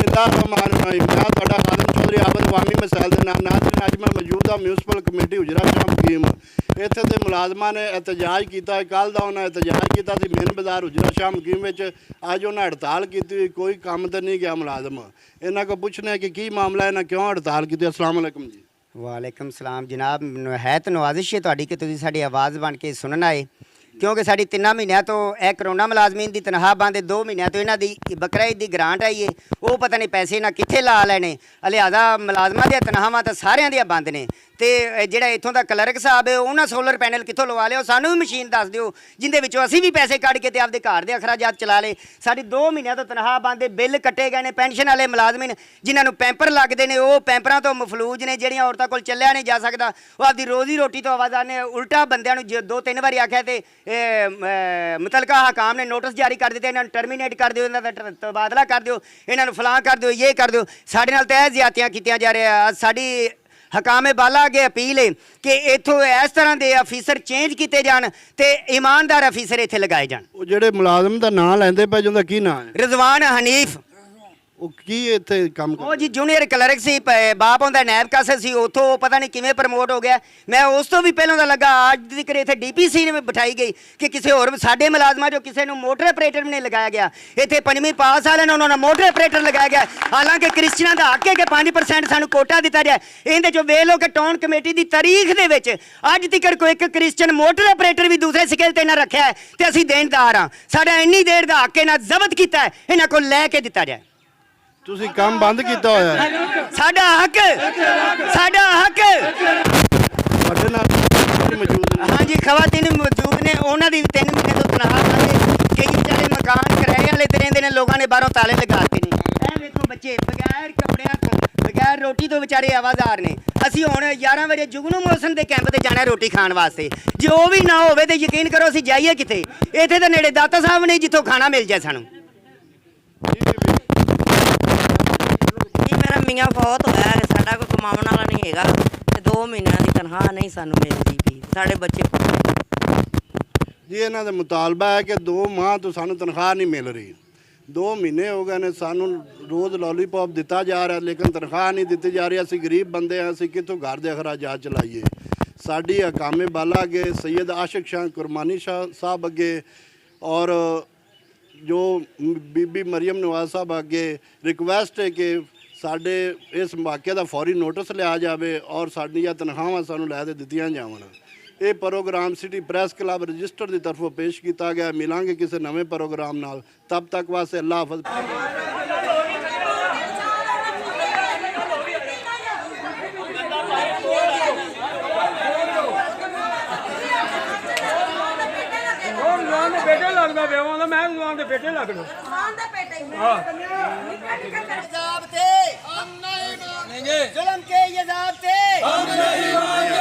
बिस्मिल्लाहिर्रहमानिर्रहीम। मैं ਤੁਹਾਡਾ ਖਾਦਮ ਚੌਧਰੀ ਆਬਦ ਵਾਮੀ ਮਸੈਲ ਦੇ ਨਾਮ ਨਾਜ਼ਰੀਨ, ਅੱਜ ਮੈਂ ਮੌਜੂਦਾ ਮਿਊਨਿਸਪਲ ਕਮੇਟੀ ਹੁਜਰਾ ਸ਼ਾਹ ਮੁਕੀਮ ਇੱਥੇ ਦੇ ਮੁਲਾਜ਼ਮਾਂ ਨੇ एहतजाज ਕੀਤਾ। ਕੱਲ੍ਹ ਦਾ ਉਹਨਾਂ एहतजाज ਕੀਤਾ ਸੀ ਮੇਨ ਬਾਜ਼ਾਰ ਹੁਜਰਾ ਸ਼ਾਹ ਮੁਕੀਮ ਵਿੱਚ। ਅੱਜ ਉਹਨਾਂ ਹੜਤਾਲ ਕੀਤੀ, ਕੋਈ ਕੰਮ ਤੇ ਨਹੀਂ ਗਿਆ ਮੁਲਾਜ਼ਮ। ਇਹਨਾਂ ਕੋਲ ਪੁੱਛਣਾ ਕਿ ਕੀ ਮਾਮਲਾ, ਇਹਨਾਂ ਕਿਉਂ ਹੜਤਾਲ ਕੀਤੀ। अस्सलाम वालेकुम जी। वालेकुम सलाम जनाब, है तो नवाजिश है तुहाडी कि तुसीं साडी आवाज़ बन के सुनना है, क्योंकि साडी 3 महीनों तो यह करोना मुलाजमीन की तनख्वाह बंद है। 2 महीनों तो इन्हों की बकरा ईद की ग्रांट आई है, वो पता नहीं पैसे इन्हें कित्थे ला लेने। लिहाजा मुलाजमान दी तनख्वाहां तो सारियां दी बंद ने। तो जिहड़ा इत्थों दा क्लर्क साहब है उन्हें सोलर पैनल कित्थों लवा लिया, सानू भी मशीन दस दिओ जिंदे विचों असीं भी पैसे कढ के ते आपदे घर दे अखराजात चला ले। साडी 2 महीनों तो तनख्वाह बंद है, बिल कट्टे गए ने। पेंशन वाले मुलाजमीन जिन्होंने पैंपर लगते हैं वो पैंपरां तो मफलूज ने, जिहड़ियां औरतां कोल चलिया नहीं जा सकदा, वो आपदी रोजी रोटी तो आवाज़ ने। उल्टा बंदियां नूं 2-3 बारी आख्या ते मुतलका हकाम ने नोटिस जारी कर दिते, इन्होंने टर्मीनेट कर दिओ, इन्हां दा तबादला कर दिओ, इन्हां नूं फलां कर दिओ, ये कर दिओ। साडे नाल तां इह ज़्यादतियां कीतियां जा रही है। साडी हकामे बाला अगे अपील है कि इत्थों इस तरह के अफीसर चेंज किए जान ते ईमानदार अफीसर इत्थे लगाए जान। ਉਹ ਜਿਹੜੇ ਮੁਲਾਜ਼ਮ ਦਾ ਨਾਂ ਲੈਂਦੇ ਪਏ ਉਹਦਾ ਕੀ ਨਾਂ ਹੈ? रिजवान हनीफ ਉਹ ਕੀ ਇੱਥੇ ਕੰਮ ਉਹ ਜੀ ਜੂਨੀਅਰ ਕਲਰਕ ਸੀ, ਬਾਪ ਹੁੰਦਾ ਨੈਬ ਕਾਸਰ ਸੀ, ਉੱਥੋਂ ਪਤਾ ਨਹੀਂ ਕਿਵੇਂ ਪ੍ਰਮੋਟ ਹੋ ਗਿਆ। ਮੈਂ ਉਸ ਤੋਂ ਵੀ ਪਹਿਲਾਂ ਦਾ ਲੱਗਾ, ਅੱਜ ਦੀ ਇੱਥੇ ਡੀਪੀਸੀ ਨੇ ਬਿਠਾਈ ਗਈ ਕਿ ਕਿਸੇ ਹੋਰ ਸਾਡੇ ਮੁਲਾਜ਼ਮਾਂ ਜੋ ਕਿਸੇ ਨੂੰ ਮੋਟਰ ਆਪਰੇਟਰ ਵੀ ਨਹੀਂ ਲਗਾਇਆ ਗਿਆ। ਇੱਥੇ 5ਵੀਂ ਪਾਸ ਵਾਲਿਆਂ ਨੂੰ ਉਹਨਾਂ ਨੂੰ ਮੋਟਰ ਆਪਰੇਟਰ ਲਗਾਇਆ ਗਿਆ। ਹਾਲਾਂਕਿ ਕ੍ਰਿਸਚਨਾਂ ਦਾ ਹੱਕ ਹੈ ਕਿ 5% ਸਾਨੂੰ ਕੋਟਾ ਦਿੱਤਾ ਜਾਏ। ਇਹਦੇ ਚੋਂ ਵੇਖ ਲਓ ਕਿ ਟਾਊਨ ਕਮੇਟੀ ਦੀ ਤਾਰੀਖ ਦੇ ਵਿੱਚ ਅੱਜ ਤੱਕ ਕੋਈ ਇੱਕ ਕ੍ਰਿਸਚਨ ਮੋਟਰ ਆਪਰੇਟਰ ਵੀ ਦੂਸਰੇ ਸਕੇਲ ਤੇ ਨਾ ਰੱਖਿਆ ਹੈ, ਤੇ ਅਸੀਂ ਦੇਣਦਾਰ ਹਾਂ। ਸਾਡਾ ਇੰਨੀ ਦੇਰ ਦਾ ਹੱਕ ਇਹਨਾਂ ਜ਼ਬਤ ਕੀਤਾ ਹੈ, ਇਹਨਾਂ ਕੋਲ ਲੈ ਕੇ ਦਿੱਤਾ ਜਾਏ। ਤੁਸੀਂ ਕੰਮ ਬੰਦ ਕੀਤਾ ਹੋਇਆ ਹੈ? ਸਾਡਾ ਹੱਕ ਤੁਹਾਡੇ ਨਾਲ ਮੌਜੂਦ ਨੇ? हाँ जी, खवातीन मौजूद ने, उन्होंने भी 3 महीने तो तनख्वाह बंद। कई बेचारे मकान किराए वाले तो रहते हैं, लोगों ने बाहरों ताले लगाते हैं। ਇਹ ਵੇਖੋ ਬੱਚੇ बगैर कपड़ियां ਤੋਂ बगैर रोटी तो बेचारे आवाज़ार ने। ਅਸੀਂ ਹੁਣ 11 ਵਜੇ ਜੁਗਨੂ ਮੌਸਮ ਦੇ ਕੈਂਪ ਤੇ ਜਾਣਾ ਰੋਟੀ ਖਾਣ ਵਾਸਤੇ। ਜੇ ਉਹ ਵੀ ਨਾ ਹੋਵੇ ਤੇ ਯਕੀਨ ਕਰੋ ਅਸੀਂ ਜਾਈਏ ਕਿੱਥੇ। ਇੱਥੇ ਤਾਂ ਨੇੜੇ ਦਾਤਾ ਸਾਹਿਬ ਨੇ ਜਿੱਥੋਂ ਖਾਣਾ ਮਿਲ ਜਾਏ ਸਾਨੂੰ। मेरा मियाँ बहुत होया है, साडा कोई कमाने वाला नहीं हैगा ते 2 महीनों की तनख्वाह नहीं सानू मिलती भी। साडे बच्चे ਜੀ ਇਹਨਾਂ ਦਾ ਮੁਤਾਲਬਾ ਹੈ ਕਿ 2 ਮਾਹ ਤੋਂ ਸਾਨੂੰ ਤਨਖਾਹ ਨਹੀਂ ਮਿਲ ਰਹੀ। 2 ਮਹੀਨੇ ਹੋ ਗਏ ਨੇ, ਸਾਨੂੰ ਰੋਜ਼ ਲੋਲੀਪੌਪ ਦਿੱਤਾ ਜਾ ਰਿਹਾ ਲੇਕਿਨ ਤਨਖਾਹ ਨਹੀਂ ਦਿੱਤੀ ਜਾ ਰਹੀ। ਅਸੀਂ ਗਰੀਬ ਬੰਦੇ ਹਾਂ, ਅਸੀਂ ਕਿੱਥੋਂ ਘਰ ਦੇ ਅਖਰਾਜਾਤ ਚਲਾਈਏ। ਸਾਡੀ ਹਕਾਮੇ ਬਾਲਾ ਅੱਗੇ ਸੈयद ਆਸ਼ਿਕ ਸ਼ਾਹ ਕੁਰਬਾਨੀ ਸ਼ਾਹ ਸਾਹਿਬ ਅੱਗੇ ਔਰ ਜੋ ਬੀਬੀ ਮਰੀਮ ਨਵਾਜ਼ ਸਾਹਿਬ ਅੱਗੇ ਰਿਕੁਐਸਟ ਹੈ ਕਿ ਸਾਡੇ ਇਸ ਵਾਕਿਆ ਦਾ ਫੌਰੀ ਨੋਟਿਸ ਲਿਆ ਜਾਵੇ ਔਰ ਸਾਡੀਆਂ ਤਨਖਾਹਾਂ ਸਾਨੂੰ ਲੈ ਕੇ ਦਿੱਤੀਆਂ ਜਾਵਣ। ਇਹ program city press club register ਦੀ ਤਰਫੋਂ ਪੇਸ਼ ਕੀਤਾ ਗਿਆ। ਮਿਲਾਂਗੇ ਕਿਸੇ ਨਵੇਂ ਪ੍ਰੋਗਰਾਮ ਨਾਲ, ਤਬ ਤੱਕ ਵਾਸਤੇ ਅੱਲਾਹ ਹਾਫਿਜ਼। बेटे लगता पे मैं जवान के बेटे लग लो जुल्म के ये ज़ाब्ते हम नहीं मानेंगे।